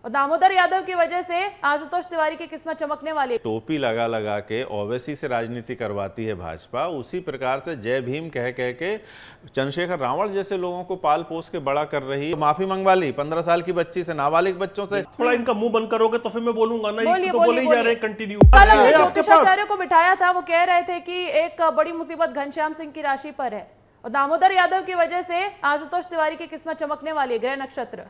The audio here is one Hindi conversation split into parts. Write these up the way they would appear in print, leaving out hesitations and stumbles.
और दामोदर यादव की वजह से आशुतोष तिवारी की किस्मत चमकने वाली है। टोपी लगा लगा के ओवैसी से राजनीति करवाती है भाजपा, उसी प्रकार से जय भीम कह कह के चंद्रशेखर रावण जैसे लोगों को पाल पोस के बड़ा कर रही है। माफी मंगवा ली 15 साल की बच्ची से, नाबालिग बच्चों से। थोड़ा इनका मुंह बंद करोगे तो फिर मैं बोलूंगा ना, बोलिए, तो बोले ही जा बोलिए। रहे हैं कंटिन्यू। कल हमने ज्योतिषाचार्य को बिठाया था, वो कह रहे थे कि एक बड़ी मुसीबत घनश्याम सिंह की राशि पर है और दामोदर यादव की वजह से आशुतोष तिवारी की किस्मत चमकने वाली है, ग्रह नक्षत्र।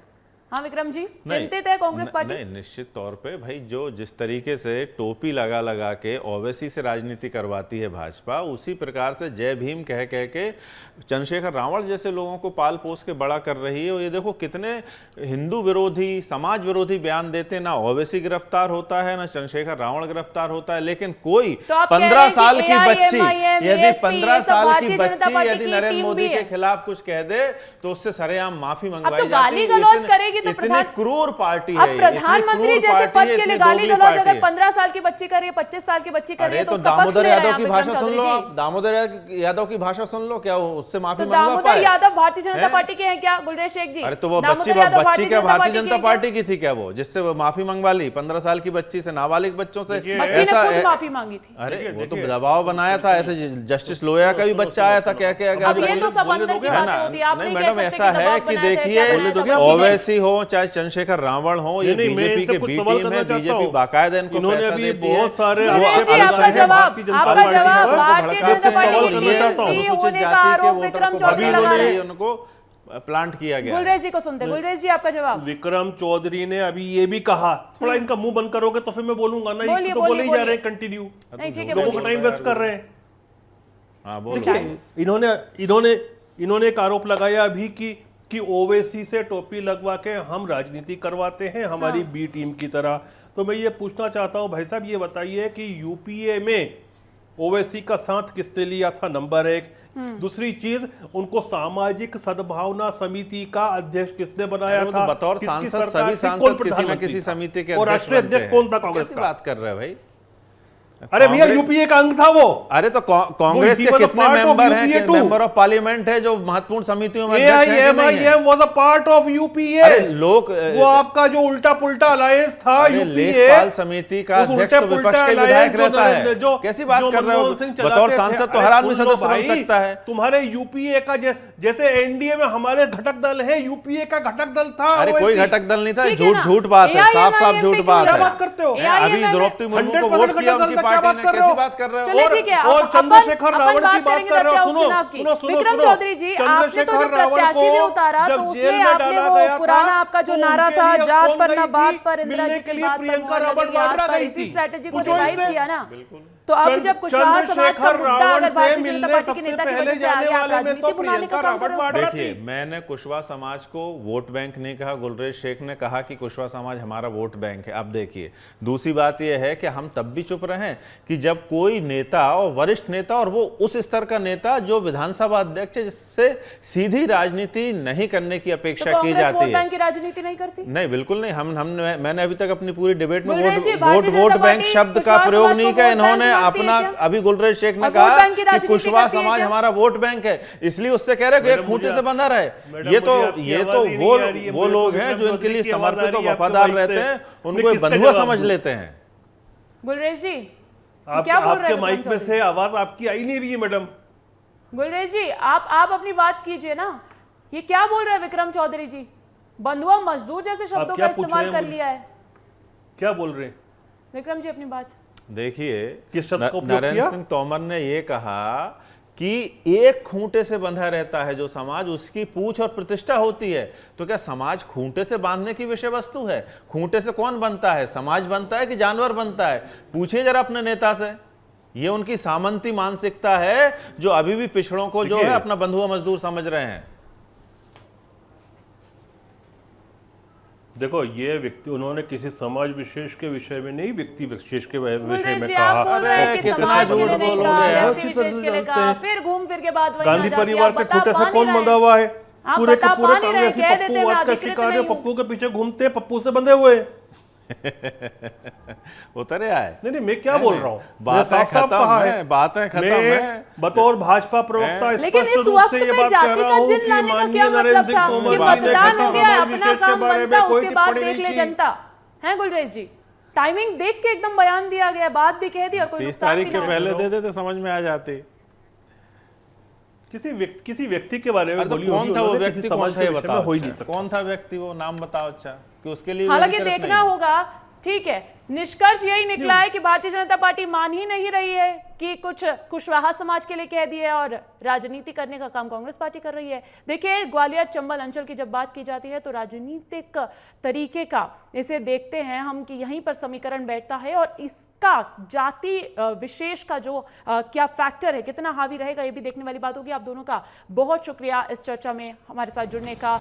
हाँ विक्रम जी, चिंतित है कांग्रेस पार्टी? नहीं, निश्चित तौर पे भाई, जो जिस तरीके से टोपी लगा लगा के ओवैसी से राजनीति करवाती है भाजपा, उसी प्रकार से जय भीम कह कह के चंद्रशेखर रावण जैसे लोगों को पाल पोस के बड़ा कर रही है। और ये देखो कितने हिंदू विरोधी, समाज विरोधी बयान देते, ना ओवैसी गिरफ्तार होता है ना चंद्रशेखर रावण गिरफ्तार होता है, लेकिन कोई 15 साल की बच्ची, यदि 15 साल की बच्ची यदि नरेंद्र मोदी के खिलाफ कुछ कह दे तो उससे सरेआम माफी मंगवाई जाती है। इतनी क्रूर पार्टी है। प्रधानमंत्री जैसे पद के लिए गाली गलौज अगर 15 साल की बच्ची कर रही है, 25 साल की बच्ची कर रही है, तो दामोदर यादव की भाषा सुन लो आप, दामोदर यादव की भाषा सुन लो, क्या उससे माफी मंगवा पाए? दामोदर यादव भारतीय जनता पार्टी के हैं क्या गुलरेज शेख जी? अरे तो वो बच्ची क्या भारतीय जनता पार्टी की थी क्या, वो जिससे वो माफी मंगवा ली 15 साल की बच्ची से, नाबालिग बच्चों से? बच्ची ने खुद माफी मांगी थी। अरे वो तो दबाव बनाया था, ऐसे जस्टिस लोया का भी बच्चा आया था, क्या क्या अब ये तो सब अंदर की बातें होती है। आप नहीं मैडम, ऐसा है कि देखिए ओवैसी हो चाहे चंद्रशेखर रावण हो, ये बीजेपी के बी टीम है, बीजेपी बाकायदा इनको पैसा देती है। बहुत सारे आपका जवाब भारतीय जनता पार्टी होने का आरोप विक्रम चौधरी लगा रहे हैं, उनको प्लांट किया गया। गुलरेज जी को सुनते। गुलरेज जी आपका जवाब। विक्रम चौधरी ने अभी ये भी कहा, थोड़ा इनका मुंह बंद करोगे तो फिर मैं बोलूंगा ना, तो बोले ही जा रहे हैं कंटिन्यू, लोगों का टाइम वेस्ट कर रहे हैं। देखिए इन्होंने एक आरोप लगाया अभी कि ओवैसी से टोपी लगवा के हम राजनीति करवाते हैं हमारी बी टीम की तरह। तो मैं ये पूछना चाहता हूं भाई साहब, ये बताइए कि यूपीए में ओवैसी का साथ किसने लिया था, नंबर 1। दूसरी चीज, उनको सामाजिक सद्भावना समिति का अध्यक्ष किसने बनाया था? बतौर सांसद सभी सांसद किसी न किसी समिति के और राष्ट्रीय अध्यक्ष कौन था कांग्रेस का? बात कर रहे हैं भाई? अरे भैया यूपीए का अंग था वो। अरे तो कांग्रेस के कितने मेंबर हैं, मेंबर ऑफ पार्लियामेंट है जो महत्वपूर्ण समितियों में AIMIM was a part of UPA. अरे लोग, वो आपका जो उल्टा पुल्टा अलायंस था यूपीए, लेखपाल समिति का अध्यक्ष तो विपक्ष के विधायक रहता है। कैसी बात कर रहे हो? बतौर सांसद तो हर आदमी सदस्य बन सकता है। तुम्हारे यूपीए का जैसे एनडीए में हमारे घटक दल है, यूपीए का घटक दल था। अरे कोई घटक दल नहीं था, झूठ बात है, साफ साफ झूठ बात है। क्या बात करते हो? अभी द्रौपदी मुर्मू को वोट किया उनकी पार्टी ने, कैसी बात कर रहे हो? और चंद्रशेखर रावण की बात कर रहे हो? सुनो विक्रम चौधरी जी, आपने तो जब प्रत्याशी भी उतारा तो उसमें आपने वो पुराना आपका जो नारा था, जात पर ना बात पर, इंदिरा जी की बात पर, इसी स्ट्रेटेजी को रिवाइव किया ना। तो अब जब कुशवाहा समाज का मुद्दा अगर भारतीय जनता पार्टी के नेता की वजह से आ गया, राजनीति बुलाने का काम कर रहे हो? देखिए, मैंने कुशवाहा समाज को वोट बैंक नहीं कहा, गुलरेज शेख ने कहा कि कुशवाहा समाज हमारा वोट बैंक है। अब देखिए, दूसरी बात यह है कि हम तब भी चुप रहे कि जब कोई नेता और वरिष्ठ नेता, और वो उस स्तर का नेता जो विधानसभा अध्यक्ष है, जिससे सीधी राजनीति नहीं करने की अपेक्षा की जाती है। वोट बैंक की राजनीति नहीं करती? नहीं, बिल्कुल नहीं। मैंने अभी तक अपनी पूरी डिबेट में वोट बैंक शब्द का प्रयोग नहीं किया। इन्होंने अपना, अभी गुलरेज शेख ने कहा कि कुशवाहा समाज हमारा वोट बैंक है, इसलिए उससे कह रहे हैं कि एक खूंटे से बंधा रहे। ये तो वो लोग हैं जो इनके लिए समर्पित और वफादार रहते हैं, उनको बंधुआ समझ लेते हैं। गुलरेज जी क्या बोल रहे हैं? आपके माइक में से आवाज आपकी आई नहीं रही है मैडम। गुलरेज जी आप अपनी बात कीजिए ना। ये क्या बोल रहे हैं विक्रम चौधरी जी? बंधुआ मजदूर जैसे शब्दों का इस्तेमाल कर लिया है। क्या बोल रहे हैं विक्रम जी? अपनी बात देखिए, किस शब्द का उपयोग नरेंद्र किया? सिंह तोमर ने ये कहा कि एक खूंटे से बंधा रहता है जो समाज, उसकी पूछ और प्रतिष्ठा होती है। तो क्या समाज खूंटे से बांधने की विषय वस्तु है? खूंटे से कौन बनता है? समाज बनता है कि जानवर बनता है? पूछिए जरा अपने नेता से। ये उनकी सामंती मानसिकता है जो अभी भी पिछड़ों को जो है अपना बंधुआ मजदूर समझ रहे हैं। देखो, ये व्यक्ति, उन्होंने किसी समाज विशेष के विषय में नहीं, व्यक्ति विशेष के विषय में कहा। कितना झूठ बोलोगे? फिर घूम फिर के बात वही गांधी परिवार के खूंटे से कौन बंधा हुआ है? पूरे के पूरे कांग्रेसी पप्पूवाद का शिकार है, पप्पू के पीछे घूमते हैं, पप्पू से बंधे हुए। उतरे आए। नहीं, मैं क्या बोल रहा हूँ, बातें खत्म है, बातें खत्म है। बतौर भाजपा प्रवक्ता लेकिन इस वक्त में जाति का जिन लाने का क्या मतलब था कि मतदान हो गया, अपना काम बनता, उसके बाद देख ले जनता, है गुलरेज जी? टाइमिंग देख के एकदम बयान दिया गया, बात भी कह दी और कोई 30 तारीख के पहले दे देते समझ में आ जाती। किसी व्यक्ति के बारे में बोली, कौन था वो व्यक्ति, कौन था ये बताओ, हो ही नहीं सकता। कौन था व्यक्ति, वो नाम बताओ अच्छा, कि उसके लिए हालांकि देखना होगा। ठीक है, निष्कर्ष यही निकला है कि भारतीय जनता पार्टी मान ही नहीं रही है कि कुछ कुशवाहा समाज के लिए कह दिया और राजनीति करने का काम कांग्रेस पार्टी कर रही है। देखिए, ग्वालियर चंबल अंचल की जब बात की जाती है तो राजनीतिक तरीके का इसे देखते हैं हम कि यहीं पर समीकरण बैठता है और इसका जाति विशेष का जो क्या फैक्टर है, कितना हावी रहेगा, ये भी देखने वाली बात होगी। आप दोनों का बहुत शुक्रिया इस चर्चा में हमारे साथ जुड़ने का।